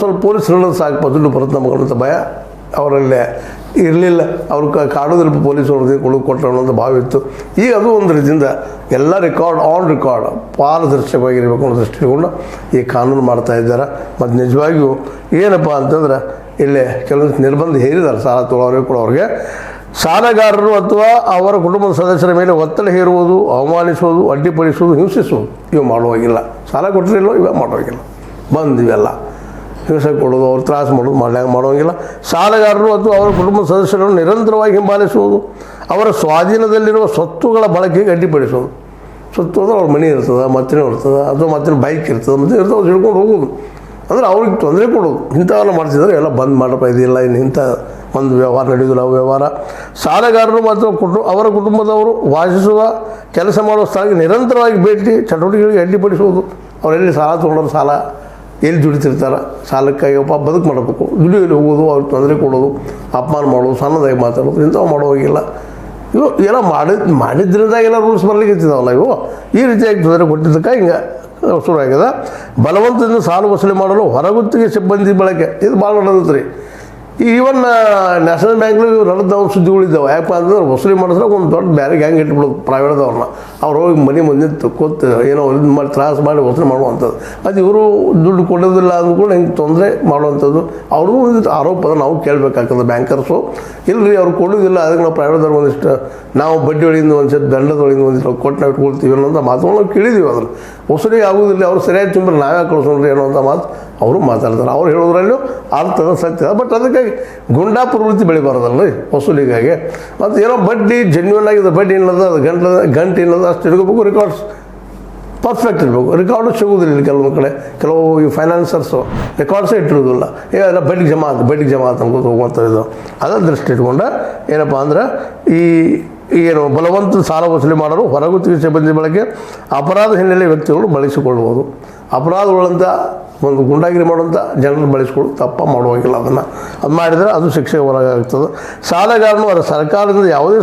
ಸ್ವಲ್ಪ ಪೊಲೀಸರು ಸಾಕು ದುಡ್ಡು ಬರುತ್ತೆ ನಮಗಂತ ಭಯ ಅವರಲ್ಲೇ ಇರಲಿಲ್ಲ. ಅವ್ರು ಕಾಡೋದಿಲ್ಲ ಪೊಲೀಸರು ಕೊಟ್ಟರು ಅನ್ನೋದು ಭಾವ ಇತ್ತು. ಈಗ ಅದು ಒಂದು ರೀತಿಯಿಂದ ಎಲ್ಲ ಆನ್ ರೆಕಾರ್ಡ್ ಪಾರದರ್ಶಕವಾಗಿರಬೇಕು ಅನ್ನೋ ದೃಷ್ಟಿಕೊಂಡು ಈ ಕಾನೂನು ಮಾಡ್ತಾ ಇದ್ದಾರೆ. ಮತ್ತು ನಿಜವಾಗಿಯೂ ಏನಪ್ಪ ಅಂತಂದ್ರೆ ಇಲ್ಲೇ ಕೆಲವೊಂದು ನಿರ್ಬಂಧ ಹೇರಿದ್ದಾರೆ ಸಾಲ ತೊಗೊಳೋರಿಗೆ ಕೊಡೋರಿಗೆ. ಸಾಲಗಾರರು ಅಥವಾ ಅವರ ಕುಟುಂಬದ ಸದಸ್ಯರ ಮೇಲೆ ಒತ್ತಡ ಹೇರುವುದು, ಅವಮಾನಿಸುವುದು, ಅಡ್ಡಿಪಡಿಸುವುದು, ಹಿಂಸಿಸುವುದು ಇವು ಮಾಡುವಾಗಿಲ್ಲ. ಸಾಲ ಕೊಟ್ಟರಿಲ್ಲೋ ಇವಾಗ ಮಾಡುವಾಗಿಲ್ಲ. ಇವೆಲ್ಲ ಹಿಂಸೆ ಕೊಡೋದು, ಅವ್ರು ತ್ರಾಸು ಮಾಡೋದು ಮಾಡೋಂಗಿಲ್ಲ. ಸಾಲಗಾರರು ಅಥವಾ ಅವರ ಕುಟುಂಬದ ಸದಸ್ಯರನ್ನು ನಿರಂತರವಾಗಿ ಹಿಂಬಾಲಿಸುವುದು, ಅವರ ಸ್ವಾಧೀನದಲ್ಲಿರುವ ಸ್ವತ್ತುಗಳ ಬಳಕೆಗೆ ಅಡ್ಡಿಪಡಿಸೋದು. ಸ್ವತ್ತು ಅಂದ್ರೆ ಅವ್ರ ಮನೆ ಇರ್ತದೆ, ಮತ್ತಿನ ಇರ್ತದೆ, ಅಥವಾ ಮತ್ತಿನ ಬೈಕ್ ಇರ್ತದೆ, ಮತ್ತೆ ಇರ್ತದೆ, ಅವ್ರು ಹಿಡ್ಕೊಂಡು ಹೋಗೋದು ಅಂದರೆ ಅವ್ರಿಗೆ ತೊಂದರೆ ಕೊಡೋದು. ಇಂಥವೆಲ್ಲ ಮಾಡ್ತಿದ್ದಾರೆ. ಎಲ್ಲ ಬಂದ್ ಮಾಡಪ್ಪ, ಇದಿಲ್ಲ ಇನ್ನು ಇಂಥ ಒಂದು ವ್ಯವಹಾರ ನಡೆಯೋದಿಲ್ಲ. ವ್ಯವಹಾರ ಸಾಲಗಾರರು ಮತ್ತು ಅವರ ಕುಟುಂಬದವರು ವಾಸಿಸುವ ಕೆಲಸ ಮಾಡುವ ಸ್ಥಳಕ್ಕೆ ನಿರಂತರವಾಗಿ ಭೇಟಿ ಚಟುವಟಿಕೆಗಳಿಗೆ ಅಡ್ಡಿಪಡಿಸುವುದು. ಅವರೆಲ್ಲಿ ಸಾಲ ತೊಗೊಂಡವ್ರು ಸಾಲ ಎಲ್ಲಿ ದುಡಿತಿರ್ತಾರೆ, ಸಾಲಕ್ಕಾಗಿ ಬದುಕು ಮಾಡಬೇಕು, ದುಡಿಯಲ್ಲಿ ಹೋಗೋದು, ಅವ್ರಿಗೆ ತೊಂದರೆ ಕೊಡೋದು, ಅಪಮಾನ ಮಾಡೋದು, ಸಣ್ಣದಾಗಿ ಮಾತಾಡೋದು ಇಂಥವು ಮಾಡೋವಾಗಿಲ್ಲ. ಇವು ಎಲ್ಲ ಮಾಡಿದ್ರಿಂದಾಗೆಲ್ಲ ರೂಲ್ಸ್ ಬರ್ಲಿಕ್ಕೆ ಇರ್ತಿದ್ದಾವಲ್ಲ. ಇವು ಈ ರೀತಿಯಾಗಿ ತೊಂದರೆ ಕೊಟ್ಟಿದ್ದಕ್ಕೆ ಹಿಂಗೆ ಶುರುವಾಗಿದೆ. ಬಲವಂತದಿಂದ ಸಾಲ ವಸೂಲಿ ಮಾಡಲು ಹೊರಗುತ್ತಿಗೆ ಸಿಬ್ಬಂದಿ ಬಳಕೆ ಇದು ಭಾಳ ನಡೆದೈತೆ ರೀ. ಈವನ್ ನ್ಯಾಷನಲ್ ಬ್ಯಾಂಕ್ನಲ್ಲಿ ನಡೆದ ಸುದ್ದಿಗಳಿದ್ದಾವೆ. ಯಾಕಪ್ಪ ಅಂತಂದ್ರೆ ವಸೂಲಿ ಮಾಡಿದ್ರೆ ಒಂದು ದೊಡ್ಡ ಬೇರೆ ಗ್ಯಾಂಗ್ ಇಟ್ಬಿಡೋದು ಪ್ರೈವೇಟ್ದವ್ರನ್ನ. ಅವ್ರು ಹೋಗಿ ಮನೆ ಮುಂದೆ ಕೂತು ಏನೋ ಇದು ಮಾಡಿ ತ್ರಾಸು ಮಾಡಿ ವಸೂಲಿ ಮಾಡುವಂಥದ್ದು. ಅದು ಇವರು ದುಡ್ಡು ಕೊಡೋದಿಲ್ಲ ಅಂದ್ಕೊಂಡು ಹಿಂಗೆ ತೊಂದರೆ ಮಾಡುವಂಥದ್ದು ಅವ್ರಿಗೂ ಒಂದು ಆರೋಪ ನಾವು ಕೇಳಬೇಕಾಗ್ತದೆ. ಬ್ಯಾಂಕರ್ಸು ಇಲ್ಲರಿ ಅವ್ರು ಕೊಡೋದಿಲ್ಲ, ಅದಕ್ಕೆ ನಾವು ಪ್ರೈವೇಟ್ದವ್ರು ಒಂದಿಷ್ಟು ನಾವು ಬಡ್ಡಿ ಒಳಗಿಂದ ಒಂದಿಷ್ಟು ದಂಡದೊಳಗಿಂದ ಒಂದಿಷ್ಟು ಕೊಟ್ಟು ನಾವು ಇಟ್ಕೊಳ್ತೀವಿ ಅನ್ನೋಂಥ ಮಾತುಗಳು ನಾವು ಕೇಳಿದ್ದೀವಿ. ಅದನ್ನು ವಸೂಲಿ ಆಗೋದಿಲ್ಲ, ಅವ್ರು ಸರಿಯಾಗಿ ತುಂಬ್ರೆ ನಾವೇ ಕಳಿಸೋಣ್ರಿ ಅನ್ನೋಂಥ ಮಾತು ಅವರು ಮಾತಾಡ್ತಾರೆ. ಅವ್ರು ಹೇಳೋದ್ರಲ್ಲೂ ಅರ್ಥದ ಸತ್ಯ. ಬಟ್ ಅದಕ್ಕಾಗಿ ಗುಂಡಾ ಪ್ರವೃತ್ತಿ ಬೆಳಿಬಾರ್ದಲ್ಲ ರೀ ವಸೂಲಿಗಾಗಿ. ಮತ್ತು ಏನೋ ಬಡ್ಡಿ ಜೆನ್ಯೂನ್ ಆಗಿದೆ, ಬಡ್ಡಿ ಏನದ ಅದು ಗಂಟೆ ಏನದ ಅಷ್ಟು ಇಟ್ಕೋಬೇಕು. ರೆಕಾರ್ಡ್ಸ್ ಪರ್ಫೆಕ್ಟ್ ಇರಬೇಕು. ರೆಕಾರ್ಡು ಸಿಗೋದಿಲ್ಲ ಕೆಲವೊಂದು ಕಡೆ. ಕೆಲವು ಈ ಫೈನಾನ್ಸರ್ಸು ರೆಕಾರ್ಡ್ಸೇ ಇಟ್ಟಿರೋದಿಲ್ಲ. ಎಲ್ಲ ಬಡ್ಡಿಗೆ ಜಮಾ ಅನ್ಕೋದು ಹೋಗುವಂಥದ್ದು. ಅದರ ದೃಷ್ಟಿ ಇಟ್ಕೊಂಡು ಏನಪ್ಪ ಅಂದ್ರೆ ಏನು ಬಲವಂತ ಸಾಲ ವಸೂಲಿ ಮಾಡಲು ಹೊರಗುತ್ತಿಗೆ ಸಿಬ್ಬಂದಿ ಬಳಕೆ ಅಪರಾಧ ಹಿನ್ನೆಲೆ ವ್ಯಕ್ತಿಗಳು ಬಳಸಿಕೊಳ್ಳುವುದು. ಅಪರಾಧಗಳಂತ ಒಂದು ಗುಂಡಾಗಿರಿ ಮಾಡುವಂಥ ಜನರನ್ನು ಬಳಸಿಕೊಳ್ಳೋದು ತಪ್ಪ ಮಾಡುವಾಗಿಲ್ಲ. ಅದು ಮಾಡಿದರೆ ಅದು ಶಿಕ್ಷೆಗೆ ಹೊರಗಾಗ್ತದೆ. ಸಾಲಗಾರನು ಅದರ ಸರ್ಕಾರದಿಂದ ಯಾವುದೇ